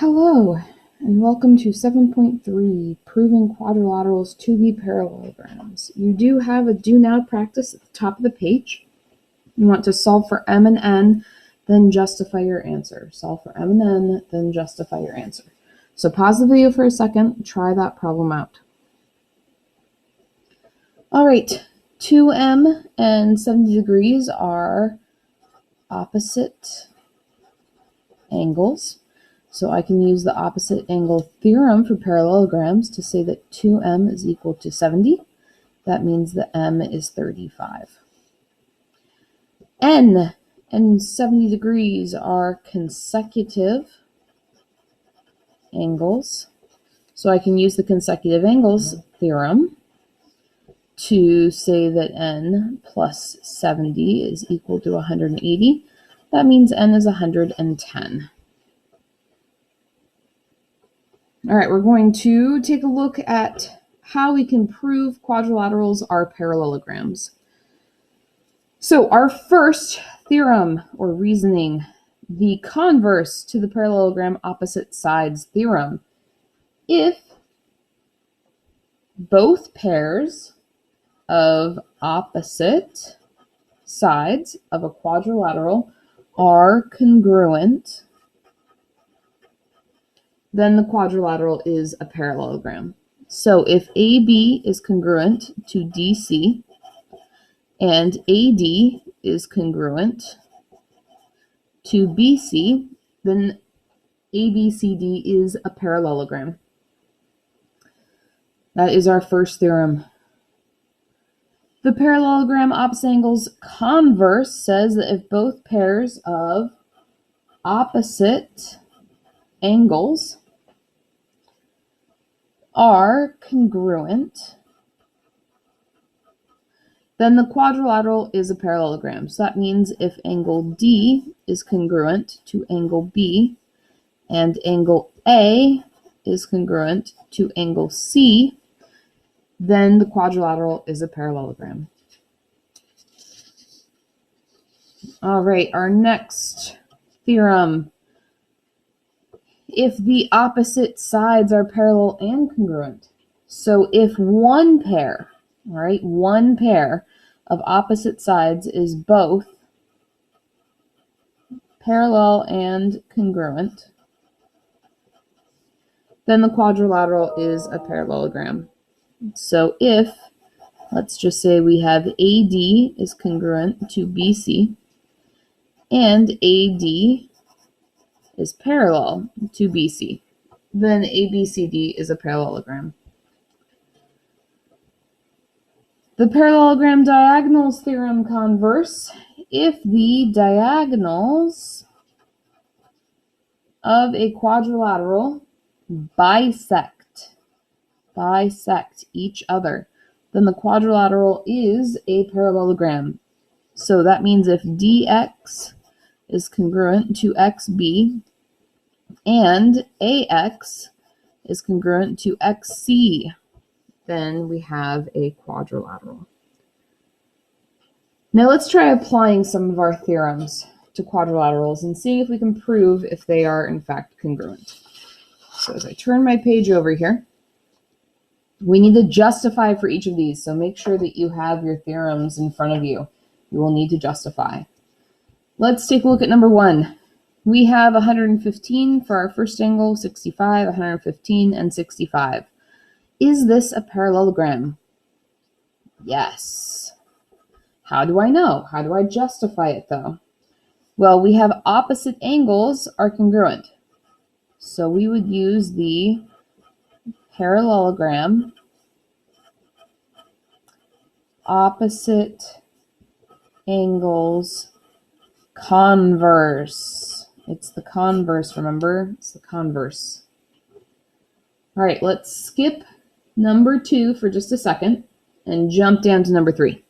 Hello, and welcome to 7.3, Proving Quadrilaterals to be Parallelograms. You do have a Do Now practice at the top of the page. You want to solve for m and n, then justify your answer. Solve for m and n, then justify your answer. So pause the video for a second, try that problem out. All right, 2m and 70 degrees are opposite angles. So I can use the opposite angle theorem for parallelograms to say that 2m is equal to 70. That means that m is 35. N and 70 degrees are consecutive angles. So I can use the consecutive angles theorem to say that n plus 70 is equal to 180. That means n is 110. All right, we're going to take a look at how we can prove quadrilaterals are parallelograms. So our first theorem or reasoning, the converse to the parallelogram opposite sides theorem. If both pairs of opposite sides of a quadrilateral are congruent, then the quadrilateral is a parallelogram. So if AB is congruent to DC and AD is congruent to BC, then ABCD is a parallelogram. That is our first theorem. The parallelogram opposite angles converse says that if both pairs of opposite angles are congruent, then the quadrilateral is a parallelogram. So that means if angle D is congruent to angle B and angle A is congruent to angle C, then the quadrilateral is a parallelogram. All right, our next theorem. If the opposite sides are parallel and congruent. So if one pair, all right, one pair of opposite sides is both parallel and congruent, then the quadrilateral is a parallelogram. So if, let's just say we have AD is congruent to BC and AD is parallel to BC, then ABCD is a parallelogram. The parallelogram diagonals theorem converse, if the diagonals of a quadrilateral bisect each other, then the quadrilateral is a parallelogram. So that means if DX is congruent to XB and AX is congruent to XC, then we have a quadrilateral. Now let's try applying some of our theorems to quadrilaterals and seeing if we can prove if they are in fact congruent. So as I turn my page over here, we need to justify for each of these. So make sure that you have your theorems in front of you. You will need to justify. Let's take a look at number one. We have 115 for our first angle, 65, 115, and 65. Is this a parallelogram? Yes. How do I know? How do I justify it though? Well, we have opposite angles are congruent. So we would use the parallelogram opposite angles converse. It's the converse, remember? It's the converse. All right, let's skip number 2 for just a second and jump down to number 3.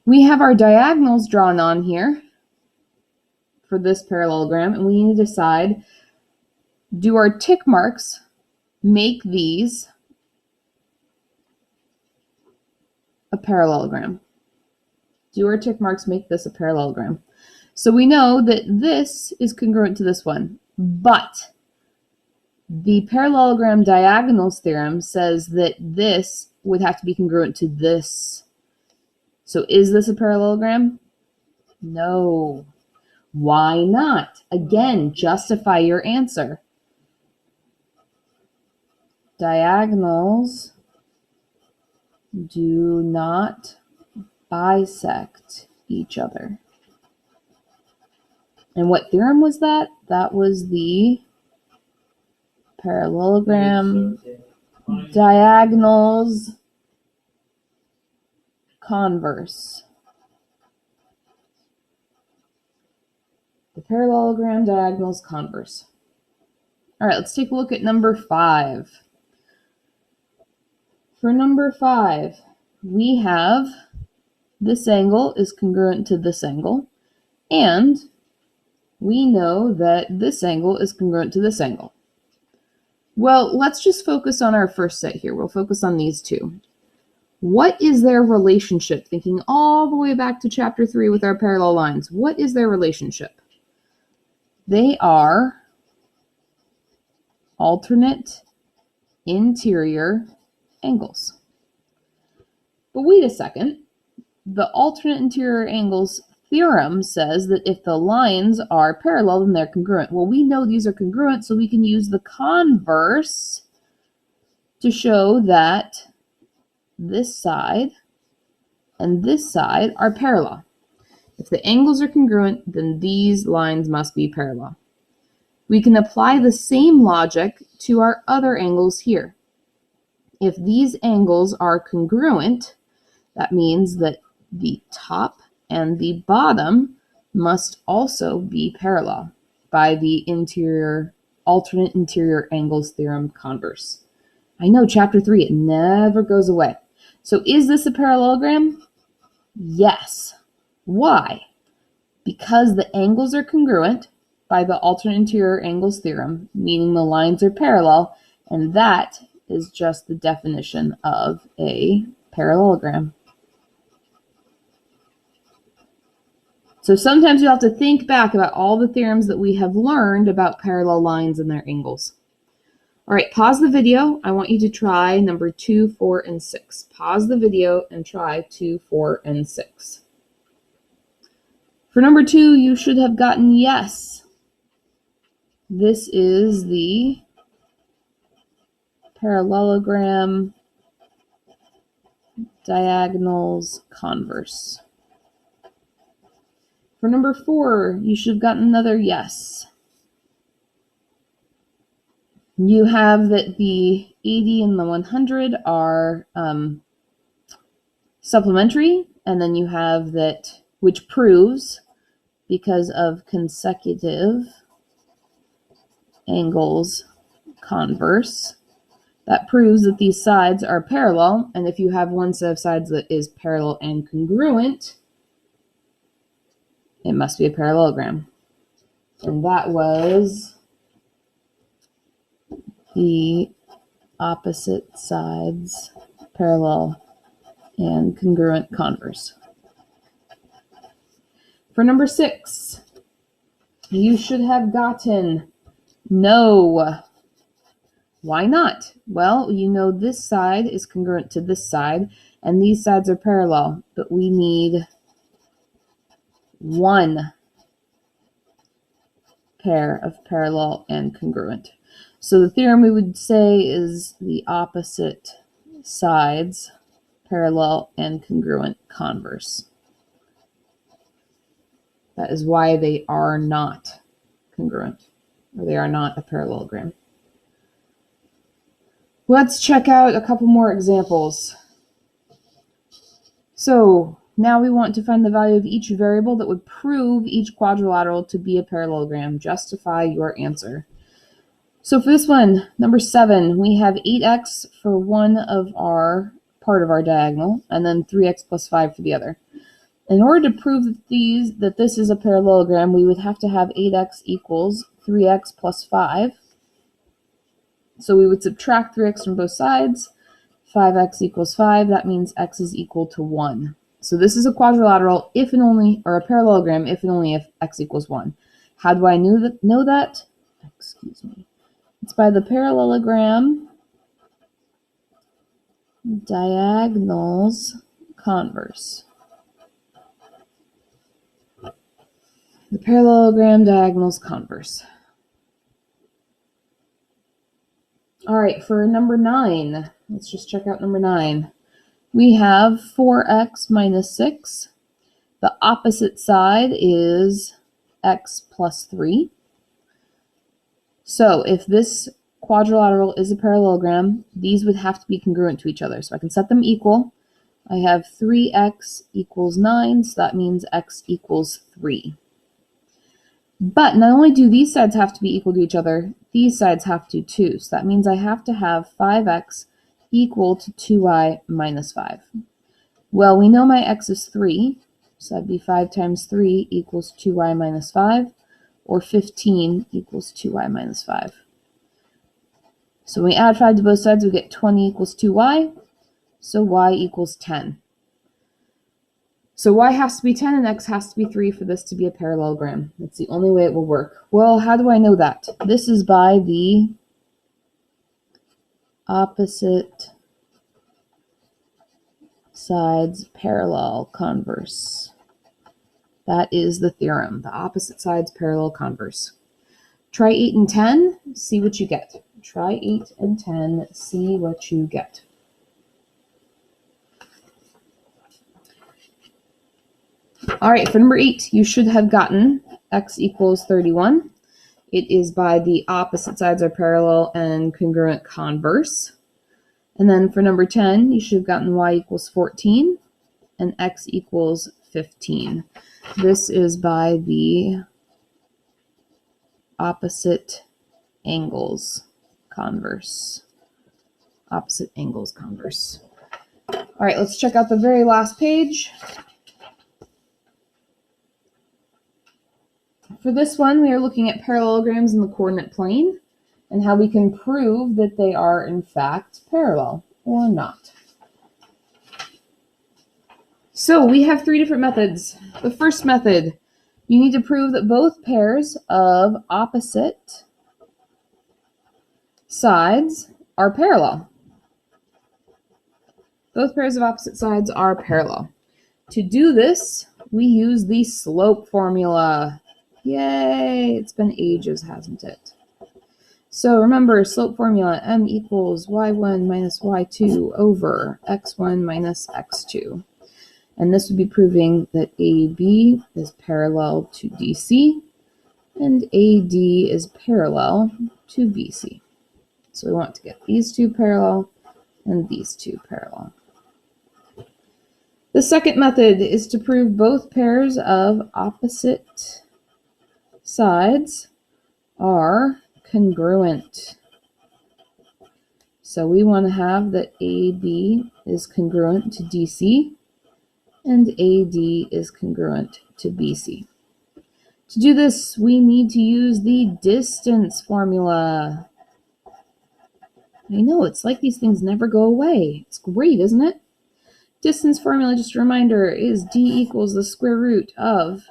We have our diagonals drawn on here for this parallelogram, and we need to decide, do our tick marks make these a parallelogram? Do our tick marks make this a parallelogram? So we know that this is congruent to this one. But the parallelogram diagonals theorem says that this would have to be congruent to this. So is this a parallelogram? No. Why not? Again, justify your answer. Diagonals do not bisect each other. And what theorem was that? That was the parallelogram diagonals converse. The parallelogram diagonals converse. All right, let's take a look at number 5. For number 5, we have this angle is congruent to this angle, and we know that this angle is congruent to this angle. Well, let's just focus on our first set here. We'll focus on these two. What is their relationship? Thinking all the way back to chapter 3 with our parallel lines. What is their relationship? They are alternate interior angles. But wait a second. The alternate interior angles theorem says that if the lines are parallel, then they're congruent. Well, we know these are congruent, so we can use the converse to show that this side and this side are parallel. If the angles are congruent, then these lines must be parallel. We can apply the same logic to our other angles here. If these angles are congruent, that means that the top and the bottom must also be parallel by the alternate interior angles theorem converse. I know, chapter 3, it never goes away. So is this a parallelogram? Yes. Why? Because the angles are congruent by the alternate interior angles theorem, meaning the lines are parallel, and that is just the definition of a parallelogram. So sometimes you have to think back about all the theorems that we have learned about parallel lines and their angles. All right, pause the video. I want you to try number 2, 4, and 6. Pause the video and try 2, 4, and 6. For number 2, you should have gotten yes. This is the parallelogram diagonals converse. For number 4, you should have gotten another yes. You have that the 80 and the 100 are supplementary, and then you have that, which proves, because of consecutive angles converse, that proves that these sides are parallel, and if you have one set of sides that is parallel and congruent, it must be a parallelogram. And that was the opposite sides parallel and congruent converse. For number 6, you should have gotten no. Why not? Well, you know this side is congruent to this side, and these sides are parallel, but we need one pair of parallel and congruent. So the theorem we would say is the opposite sides parallel and congruent converse. That is why they are not congruent, or they are not a parallelogram. Let's check out a couple more examples. So now we want to find the value of each variable that would prove each quadrilateral to be a parallelogram. Justify your answer. So for this one, number 7, we have 8x for one of our part of our diagonal, and then 3x plus 5 for the other. In order to prove that this is a parallelogram, we would have to have 8x equals 3x plus 5. So we would subtract 3x from both sides. 5x equals 5. That means x is equal to 1. So this is a quadrilateral if and only, or a parallelogram if and only if x equals 1. How do I know that? excuse me. It's by the parallelogram diagonals converse. The parallelogram diagonals converse. All right, for number 9, let's just check out number 9. We have 4x minus 6. The opposite side is x plus 3. So if this quadrilateral is a parallelogram, these would have to be congruent to each other. So I can set them equal. I have 3x equals 9, so that means x equals 3. But not only do these sides have to be equal to each other, these sides have to too. So that means I have to have 5x equal to 2y minus 5. Well, we know my x is 3, so that'd be 5 times 3 equals 2y minus 5, or 15 equals 2y minus 5. So when we add 5 to both sides, we get 20 equals 2y, so y equals 10. So y has to be 10 and x has to be 3 for this to be a parallelogram. That's the only way it will work. Well, how do I know that? This is by the opposite sides parallel converse. That is the theorem. The opposite sides parallel converse. Try 8 and 10, see what you get. Try 8 and 10, see what you get. All right, for number 8, you should have gotten x equals 31. It is by the opposite sides are parallel and congruent converse. And then for number 10, you should have gotten y equals 14 and x equals 15. This is by the opposite angles converse. Opposite angles converse. All right, let's check out the very last page. For this one, we are looking at parallelograms in the coordinate plane and how we can prove that they are in fact parallel or not. So we have 3 different methods. The first method, you need to prove that both pairs of opposite sides are parallel. Both pairs of opposite sides are parallel. To do this, we use the slope formula. Yay! It's been ages, hasn't it? So remember, slope formula, m equals y1 minus y2 over x1 minus x2. And this would be proving that AB is parallel to DC and AD is parallel to BC. So we want to get these two parallel and these two parallel. The second method is to prove both pairs of opposite sides are congruent. So we want to have that AB is congruent to DC and AD is congruent to BC. To do this, we need to use the distance formula. I know, it's like these things never go away. It's great, isn't it? Distance formula, just a reminder, is d equals the square root of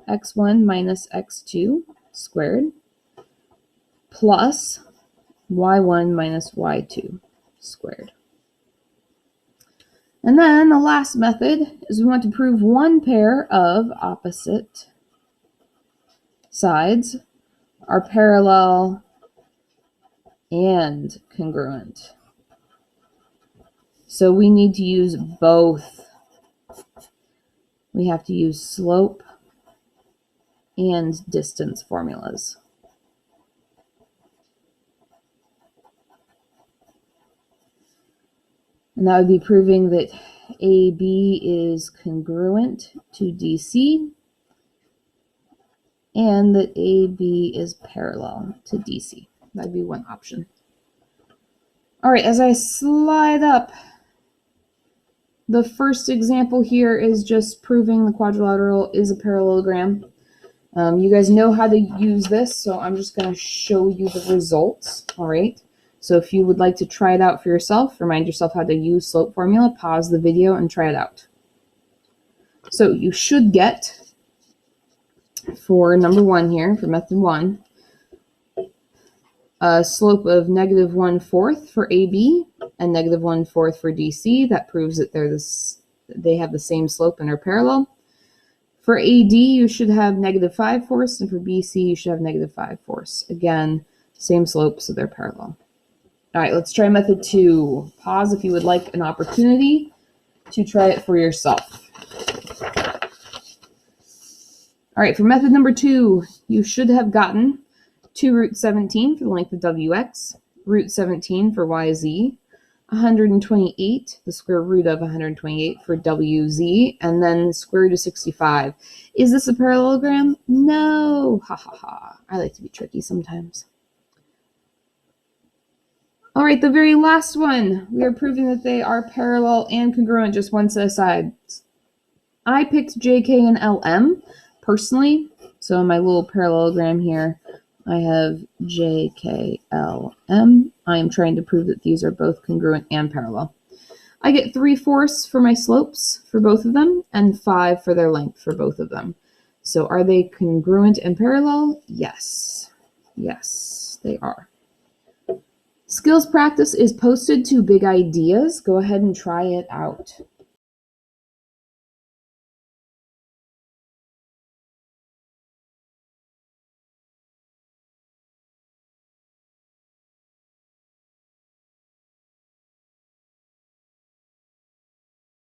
x1 minus x2 squared plus y1 minus y2 squared. And then the last method is we want to prove one pair of opposite sides are parallel and congruent. So we need to use both. We have to use slope and distance formulas. And that would be proving that AB is congruent to DC and that AB is parallel to DC. That'd be one option. All right, as I slide up, the first example here is just proving the quadrilateral is a parallelogram. You guys know how to use this, so I'm just going to show you the results. All right. So if you would like to try it out for yourself, remind yourself how to use slope formula, pause the video and try it out. So you should get, for number 1 here, for method 1, a slope of -1/4 for AB and -1/4 for DC. That proves that they have the same slope and are parallel. For AD, you should have -5 force, and for BC, you should have -5 force. Again, same slope, so they're parallel. All right, let's try method 2. Pause if you would like an opportunity to try it for yourself. All right, for method number 2, you should have gotten 2 root 17 for the length of WX, root 17 for YZ, 128, the square root of 128 for WZ, and then the square root of 65. Is this a parallelogram? No! Ha ha ha. I like to be tricky sometimes. All right, the very last one. We are proving that they are parallel and congruent, just one set of sides. I picked JK and LM personally. So in my little parallelogram here, I have JKLM. I am trying to prove that these are both congruent and parallel. I get 3 force for my slopes for both of them and 5 for their length for both of them. So are they congruent and parallel? Yes. Yes, they are. Skills practice is posted to Big Ideas. Go ahead and try it out.